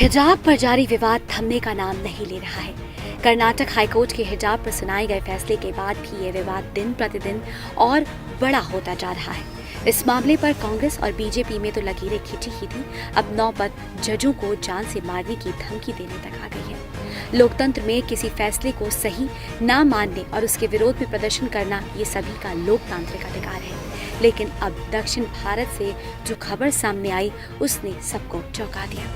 हिजाब पर जारी विवाद थमने का नाम नहीं ले रहा है। कर्नाटक हाईकोर्ट के हिजाब पर सुनाए गए फैसले के बाद भी ये विवाद दिन प्रतिदिन और बड़ा होता जा रहा है। इस मामले पर कांग्रेस और बीजेपी में तो लकीरें खींची ही थी, अब नौबत जजों को जान से मारने की धमकी देने तक आ गई है। लोकतंत्र में किसी फैसले को सही ना मानने और उसके विरोध में प्रदर्शन करना ये सभी का लोकतांत्रिक अधिकार है। लेकिन अब दक्षिण भारत से जो खबर सामने आई उसने सबको चौंका दिया।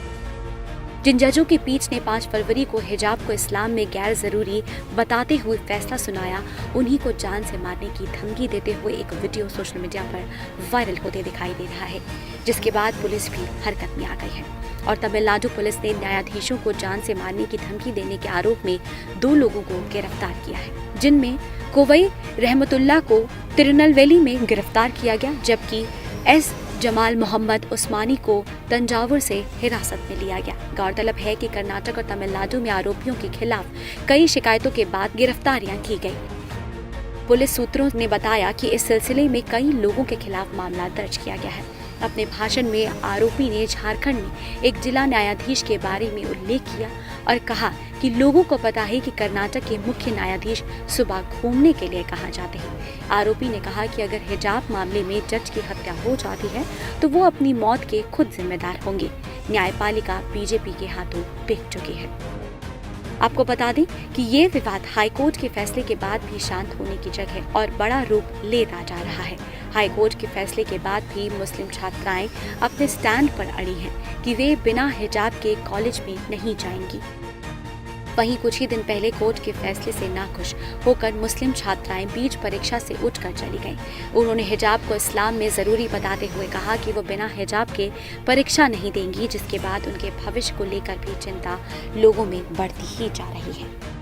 जिन जजों की पीठ ने 5 फरवरी को हिजाब को इस्लाम में गैर जरूरी बताते हुए फैसला सुनाया, उन्हीं को जान से मारने की धमकी देते हुए एक वीडियो सोशल मीडिया पर वायरल होते दिखाई दे रहा है, जिसके बाद पुलिस भी हरकत में आ गई है और तमिलनाडु पुलिस ने न्यायाधीशों को जान से मारने की धमकी देने के आरोप में 2 लोगों को गिरफ्तार किया है, जिनमें कोवई रहमतुल्लाह को तिरुनेलवेली में गिरफ्तार किया गया, जबकि एस जमाल मोहम्मद उस्मानी को तंजावुर से हिरासत में लिया गया। गौरतलब है कि कर्नाटक और तमिलनाडु में आरोपियों के खिलाफ कई शिकायतों के बाद गिरफ्तारियां की गई। पुलिस सूत्रों ने बताया कि इस सिलसिले में कई लोगों के खिलाफ मामला दर्ज किया गया है। अपने भाषण में आरोपी ने झारखंड में एक जिला न्यायाधीश के बारे में उल्लेख किया और कहा कि लोगों को पता है कि कर्नाटक के मुख्य न्यायाधीश सुबह घूमने के लिए कहाँ जाते हैं। आरोपी ने कहा कि अगर हिजाब मामले में जज की हत्या हो जाती है तो वो अपनी मौत के खुद जिम्मेदार होंगे। न्यायपालिका बीजेपी के हाथों बिक चुकी है। आपको बता दें कि ये विवाद हाईकोर्ट के फैसले के बाद भी शांत होने की जगह और बड़ा रूप लेता जा रहा है। हाईकोर्ट के फैसले के बाद भी मुस्लिम छात्राएं अपने स्टैंड पर अड़ी हैं कि वे बिना हिजाब के कॉलेज में नहीं जाएंगी। वहीं कुछ ही दिन पहले कोर्ट के फैसले से नाखुश होकर मुस्लिम छात्राएं बीच परीक्षा से उठकर चली गईं। उन्होंने हिजाब को इस्लाम में जरूरी बताते हुए कहा कि वो बिना हिजाब के परीक्षा नहीं देंगी, जिसके बाद उनके भविष्य को लेकर भी चिंता लोगों में बढ़ती ही जा रही है।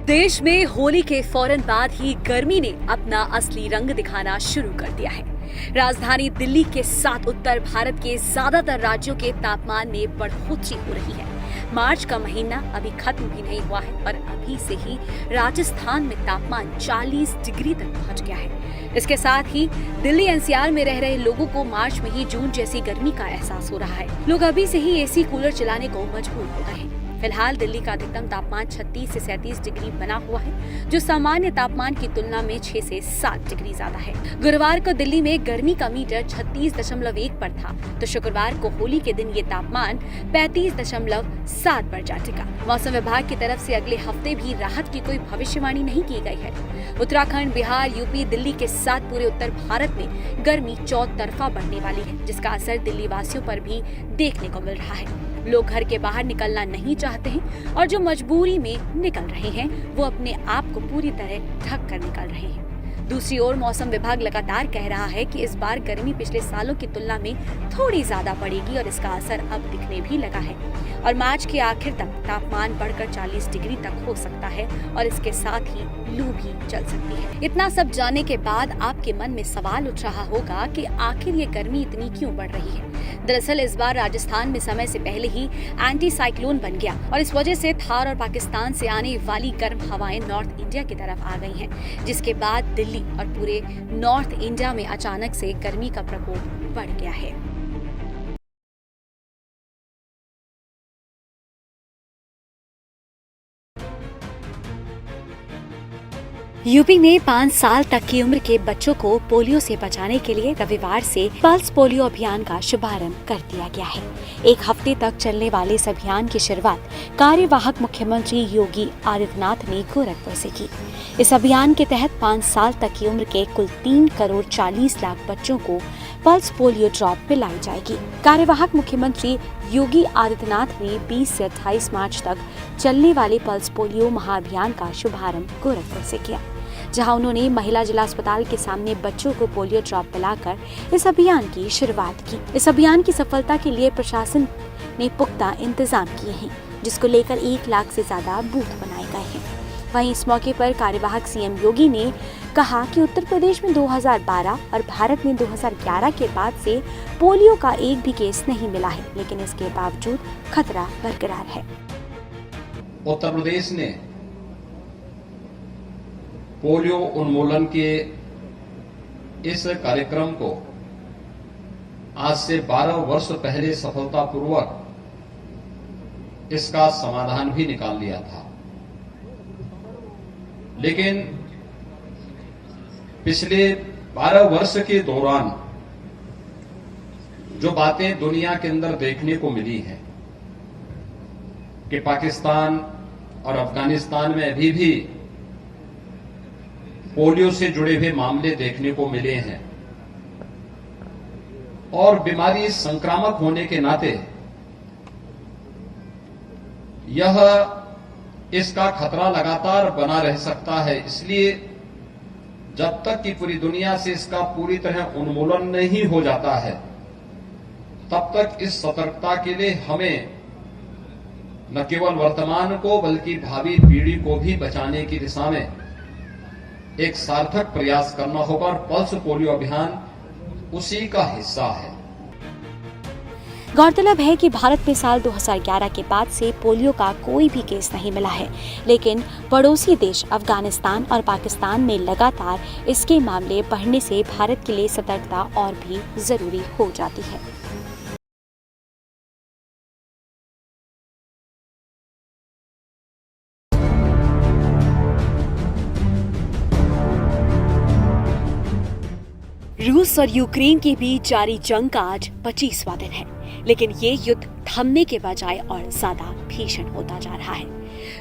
देश में होली के फौरन बाद ही गर्मी ने अपना असली रंग दिखाना शुरू कर दिया है। राजधानी दिल्ली के साथ उत्तर भारत के ज्यादातर राज्यों के तापमान में बढ़ोतरी हो रही है। मार्च का महीना अभी खत्म भी नहीं हुआ है और अभी से ही राजस्थान में तापमान 40 डिग्री तक पहुंच गया है। इसके साथ ही दिल्ली एनसीआर में रह रहे लोगों को मार्च में ही जून जैसी गर्मी का एहसास हो रहा है। लोग अभी से ही एसी कूलर चलाने को मजबूर हो गए हैं। फिलहाल दिल्ली का अधिकतम तापमान 36 से 37 डिग्री बना हुआ है, जो सामान्य तापमान की तुलना में 6 से 7 डिग्री ज्यादा है। गुरुवार को दिल्ली में गर्मी का मीटर 36.1 पर था, तो शुक्रवार को होली के दिन ये तापमान 35.7 पर जा टिका। मौसम विभाग की तरफ से अगले हफ्ते भी राहत की कोई भविष्यवाणी नहीं की गई है। उत्तराखंड, बिहार, यूपी, दिल्ली के साथ पूरे उत्तर भारत में गर्मी चौतरफा बढ़ने वाली है, जिसका असर दिल्ली वासियों पर भी देखने को मिल रहा है। लोग घर के बाहर निकलना नहीं चाहते हैं और जो मजबूरी में निकल रहे हैं वो अपने आप को पूरी तरह ढक कर निकल रहे हैं। दूसरी ओर मौसम विभाग लगातार कह रहा है कि इस बार गर्मी पिछले सालों की तुलना में थोड़ी ज्यादा बढ़ेगी और इसका असर अब दिखने भी लगा है और मार्च के आखिर तक तापमान बढ़कर 40 डिग्री तक हो सकता है और इसके साथ ही लू भी चल सकती है। इतना सब जानने के बाद आपके मन में सवाल उठ रहा होगा कि आखिर ये गर्मी इतनी क्यों बढ़ रही है। दरअसल इस बार राजस्थान में समय से पहले ही एंटी साइक्लोन बन गया और इस वजह से थार और पाकिस्तान से आने वाली गर्म हवाएं नॉर्थ इंडिया की तरफ आ गई हैं, जिसके बाद दिल्ली और पूरे नॉर्थ इंडिया में अचानक से गर्मी का प्रकोप बढ़ गया है। यूपी में 5 साल तक की उम्र के बच्चों को पोलियो से बचाने के लिए रविवार से पल्स पोलियो अभियान का शुभारंभ कर दिया गया है। 1 हफ्ते तक चलने वाले इस अभियान की शुरुआत कार्यवाहक मुख्यमंत्री योगी आदित्यनाथ ने गोरखपुर से की। इस अभियान के तहत 5 साल तक की उम्र के कुल 3 करोड़ 40 लाख बच्चों को पल्स पोलियो ड्रॉप पिलाई जाएगी। कार्यवाहक मुख्यमंत्री योगी आदित्यनाथ ने 20 से 28 मार्च तक चलने वाले पल्स पोलियो महाअभियान का शुभारंभ गोरखपुर से किया, जहां उन्होंने महिला जिला अस्पताल के सामने बच्चों को पोलियो ड्रॉप पिलाकर इस अभियान की शुरुआत की। इस अभियान की सफलता के लिए प्रशासन ने पुख्ता इंतजाम किए हैं, जिसको लेकर 1 लाख से ज्यादा बूथ बनाए गए हैं। वहीं इस मौके पर कार्यवाहक सीएम योगी ने कहा कि उत्तर प्रदेश में 2012 और भारत में 2011 के बाद से पोलियो का एक भी केस नहीं मिला है, लेकिन इसके बावजूद खतरा बरकरार है। उत्तर प्रदेश ने पोलियो उन्मूलन के इस कार्यक्रम को आज से 12 वर्ष पहले सफलतापूर्वक इसका समाधान भी निकाल लिया था। लेकिन पिछले 12 वर्ष के दौरान जो बातें दुनिया के अंदर देखने को मिली हैं कि पाकिस्तान और अफगानिस्तान में अभी भी पोलियो से जुड़े हुए मामले देखने को मिले हैं और बीमारी संक्रामक होने के नाते इसका खतरा लगातार बना रह सकता है। इसलिए जब तक कि पूरी दुनिया से इसका पूरी तरह उन्मूलन नहीं हो जाता है, तब तक इस सतर्कता के लिए हमें न केवल वर्तमान को बल्कि भावी पीढ़ी को भी बचाने की दिशा में एक सार्थक प्रयास करना होगा और पल्स पोलियो अभियान उसी का हिस्सा है। गौरतलब है कि भारत में साल 2011 के बाद से पोलियो का कोई भी केस नहीं मिला है, लेकिन पड़ोसी देश अफगानिस्तान और पाकिस्तान में लगातार इसके मामले बढ़ने से भारत के लिए सतर्कता और भी जरूरी हो जाती है। रूस और यूक्रेन के बीच जारी जंग का आज 25वां दिन है, लेकिन ये युद्ध थमने के बजाय और ज्यादा भीषण होता जा रहा है।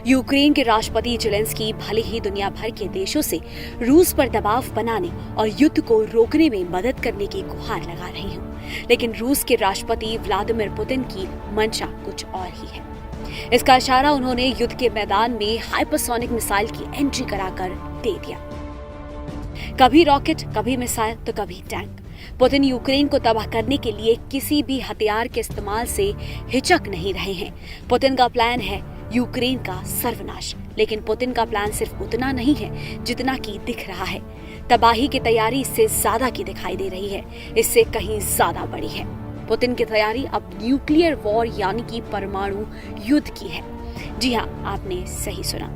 यूक्रेन के राष्ट्रपति जेलेंस्की भले ही दुनिया भर के देशों से रूस पर दबाव बनाने और युद्ध को रोकने में मदद करने की गुहार लगा रहे हैं, लेकिन रूस के राष्ट्रपति व्लादिमीर पुतिन की मंशा कुछ और ही है। इसका इशारा उन्होंने युद्ध के मैदान में हाइपरसोनिक मिसाइल की एंट्री कराकर दे दिया। कभी रॉकेट, कभी मिसाइल तो कभी टैंक। पुतिन यूक्रेन को तबाह करने के लिए किसी भी हथियार के इस्तेमाल से हिचक नहीं रहे हैं। पुतिन का प्लान है यूक्रेन का सर्वनाश, लेकिन पुतिन का प्लान सिर्फ उतना नहीं है जितना कि दिख रहा है। तबाही की तैयारी इससे ज्यादा की दिखाई दे रही है, इससे कहीं ज्यादा बड़ी है। पुतिन की तैयारी अब न्यूक्लियर वॉर यानी कि परमाणु युद्ध की है। जी हाँ, आपने सही सुना।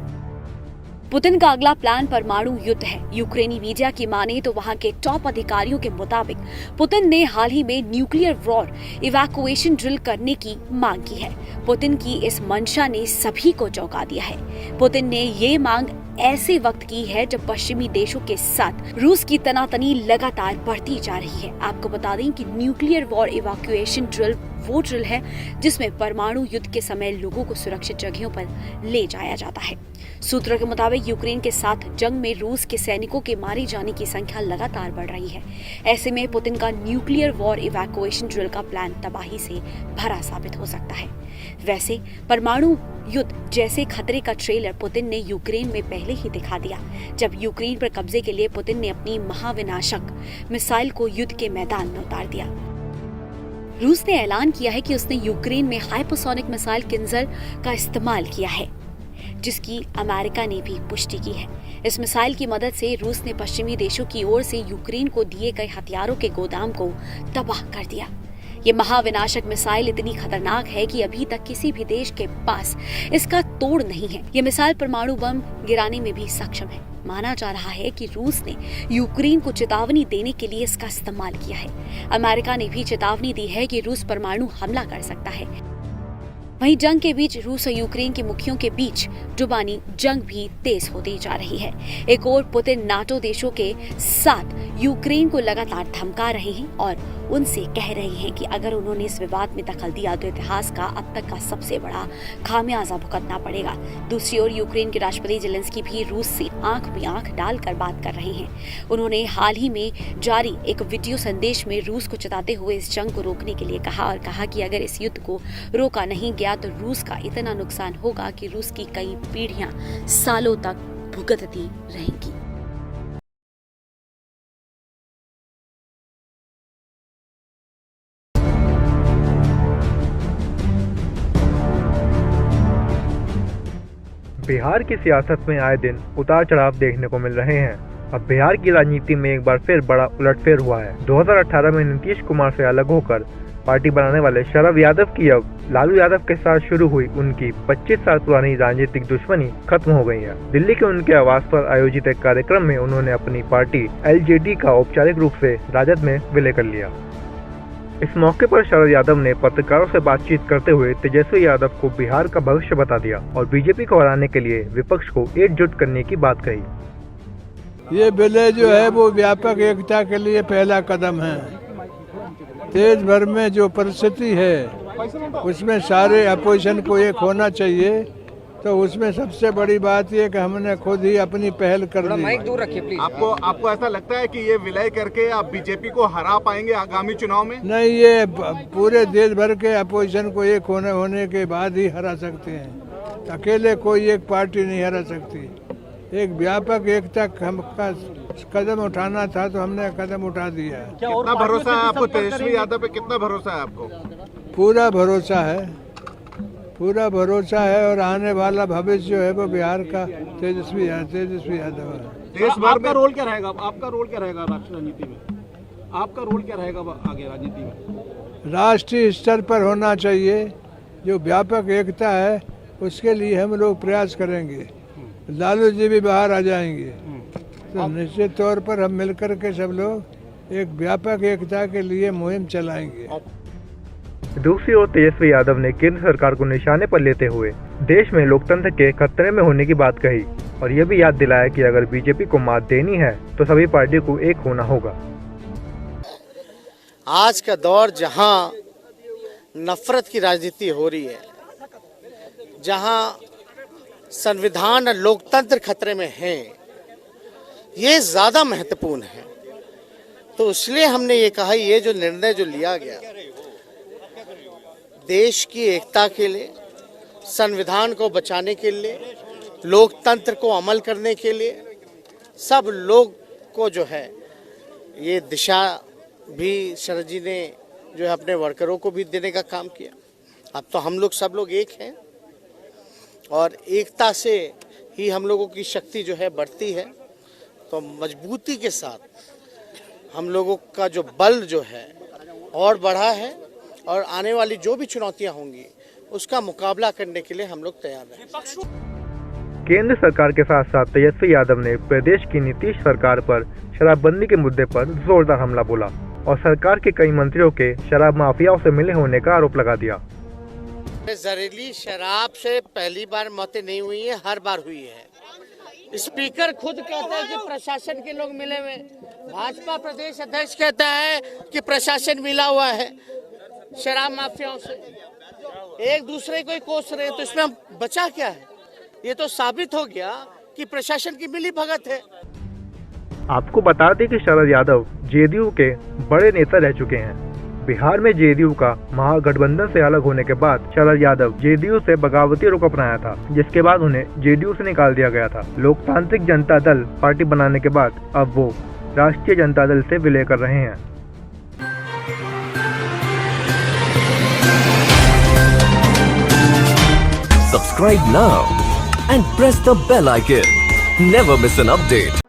पुतिन का अगला प्लान परमाणु युद्ध है। यूक्रेनी मीडिया की माने तो वहां के टॉप अधिकारियों के मुताबिक पुतिन ने हाल ही में न्यूक्लियर वॉर इवैक्यूएशन ड्रिल करने की मांग की है। पुतिन की इस मंशा ने सभी को चौंका दिया है। पुतिन ने ये मांग ऐसे वक्त की है जब पश्चिमी देशों के साथ रूस की तनातनी लगातार बढ़ती जा रही है। आपको बता दें कि न्यूक्लियर वॉर इवैक्यूएशन ड्रिल वो ड्रिल है जिसमें परमाणु युद्ध के समय लोगों को सुरक्षित जगहों पर ले जाया जाता है। सूत्रों के मुताबिक यूक्रेन के साथ जंग में रूस के सैनिकों के मारे जाने की संख्या लगातार बढ़ रही है। ऐसे में पुतिन का न्यूक्लियर वॉर इवैक्यूएशन ड्रिल का प्लान तबाही से भरा साबित हो सकता है। वैसे परमाणु युद्ध जैसे खतरे का ट्रेलर पुतिन ने यूक्रेन में पहले ही दिखा दिया, जब यूक्रेन पर कब्जे के लिए पुतिन ने अपनी महाविनाशक मिसाइल को युद्ध के मैदान में उतार दिया। रूस ने ऐलान किया है कि उसने यूक्रेन में हाइपरसोनिक मिसाइल किंजर का इस्तेमाल किया है, जिसकी अमेरिका ने भी पुष्टि की है। इस मिसाइल की मदद से रूस ने पश्चिमी देशों की ओर से यूक्रेन को दिए गए हथियारों के गोदाम को तबाह कर दिया। ये महाविनाशक मिसाइल इतनी खतरनाक है कि अभी तक किसी भी देश के पास इसका तोड़ नहीं है। ये मिसाइल परमाणु बम गिराने में भी सक्षम है। माना जा रहा है कि रूस ने यूक्रेन को चेतावनी देने के लिए इसका इस्तेमाल किया है। अमेरिका ने भी चेतावनी दी है कि रूस परमाणु हमला कर सकता है। वहीं जंग के बीच रूस और यूक्रेन के मुखियों के बीच जुबानी जंग भी तेज होती जा रही है। एक और पुतिन नाटो देशों के साथ यूक्रेन को लगातार धमका रहे हैं और उनसे कह रहे हैं कि अगर उन्होंने इस विवाद में दखल दिया तो इतिहास का अब तक का सबसे बड़ा खामियाजा भुगतना पड़ेगा। दूसरी ओर यूक्रेन के राष्ट्रपति जेलेंस्की भी रूस से आंख में आंख डालकर बात कर रहे हैं। उन्होंने हाल ही में जारी एक वीडियो संदेश में रूस को चेताते हुए इस जंग को रोकने के लिए कहा कि अगर इस युद्ध को रोका नहीं गया तो रूस का इतना नुकसान होगा कि रूस की कई पीढ़ियां सालों तक भुगतती रहेंगी। बिहार की सियासत में आए दिन उतार चढ़ाव देखने को मिल रहे हैं। अब बिहार की राजनीति में एक बार फिर बड़ा उलटफेर हुआ है। 2018 में नीतीश कुमार से अलग होकर पार्टी बनाने वाले शरद यादव की अब लालू यादव के साथ शुरू हुई उनकी 25 साल पुरानी राजनीतिक दुश्मनी खत्म हो गई है। दिल्ली के उनके आवास पर आयोजित एक कार्यक्रम में उन्होंने अपनी पार्टी एलजेडी का औपचारिक रूप से राजद में विलय कर लिया। इस मौके पर शरद यादव ने पत्रकारों से बातचीत करते हुए तेजस्वी यादव को बिहार का भविष्य बता दिया और बीजेपी को हराने के लिए विपक्ष को एकजुट करने की बात कही। ये विलय जो है वो व्यापक एकता के लिए पहला कदम है। देश भर में जो परिस्थिति है उसमें सारे अपोजिशन को एक होना चाहिए, तो उसमें सबसे बड़ी बात ये कि हमने खुद ही अपनी पहल कर दी। माइक दूर रखिए प्लीज। आपको ऐसा लगता है कि ये विलय करके आप बीजेपी को हरा पाएंगे आगामी चुनाव में? नहीं, ये पूरे देश भर के अपोजिशन को एक होने के बाद ही हरा सकते हैं। अकेले कोई एक पार्टी नहीं हरा सकती। एक व्यापक एकता का कदम उठाना था तो हमने कदम उठा दिया। कितना भरोसा है आपको तेजस्वी यादव पे? कितना भरोसा है आपको? पूरा भरोसा है, पूरा भरोसा है। और आने वाला भविष्य जो है वो बिहार का तेजस्वी यादव है। देश भर आपका रोल क्या रहेगा? आपका रोल क्या रहेगा राजनीति में? आपका रोल क्या रहेगा आगे राजनीति में? राष्ट्रीय स्तर पर होना चाहिए। जो व्यापक एकता है उसके लिए हम लोग प्रयास करेंगे। लालू जी भी बाहर आ जाएंगे तो निश्चित तौर पर हम मिलकर के सब लोग एक व्यापक एकता के लिए मुहिम चलाएंगे। दूसरी ओर तेजस्वी यादव ने केंद्र सरकार को निशाने पर लेते हुए देश में लोकतंत्र के खतरे में होने की बात कही और ये भी याद दिलाया कि अगर बीजेपी को मात देनी है तो सभी पार्टियों को एक होना होगा। आज का दौर जहां नफरत की राजनीति हो रही है, जहां संविधान और लोकतंत्र खतरे में है, ये ज्यादा महत्वपूर्ण है। तो इसलिए हमने ये कहा, ये जो निर्णय जो लिया गया देश की एकता के लिए, संविधान को बचाने के लिए, लोकतंत्र को अमल करने के लिए, सब लोग को जो है ये दिशा भी शरद जी ने जो है अपने वर्करों को भी देने का काम किया। अब तो हम लोग सब लोग एक हैं और एकता से ही हम लोगों की शक्ति जो है बढ़ती है। तो मजबूती के साथ हम लोगों का जो बल जो है और बढ़ा है और आने वाली जो भी चुनौतियां होंगी उसका मुकाबला करने के लिए हम लोग तैयार हैं। केंद्र सरकार के साथ साथ तेजस्वी यादव ने प्रदेश की नीतीश सरकार पर शराबबंदी के मुद्दे पर जोरदार हमला बोला और सरकार के कई मंत्रियों के शराब माफियाओं से मिले होने का आरोप लगा दिया। जहरीली शराब से पहली बार मौतें नहीं हुई है, हर बार हुई है। स्पीकर खुद कहता है कि प्रशासन के लोग मिले हुए, भाजपा प्रदेश अध्यक्ष कहता है कि प्रशासन मिला हुआ है शराब माफियाओं से, एक दूसरे को ही कोस रहे हैं। तो इसमें बचा क्या है? ये तो साबित हो गया कि प्रशासन की मिली भगत है। आपको बता दें कि शरद यादव जेडीयू के बड़े नेता रह चुके हैं। बिहार में जेडीयू का महागठबंधन से अलग होने के बाद शरद यादव जेडीयू से बगावती रुख अपनाया था, जिसके बाद उन्हें जेडीयू से निकाल दिया गया था। लोकतांत्रिक जनता दल पार्टी बनाने के बाद अब वो राष्ट्रीय जनता दल से विलय कर रहे हैं। Subscribe now and press the bell icon. Never miss an update.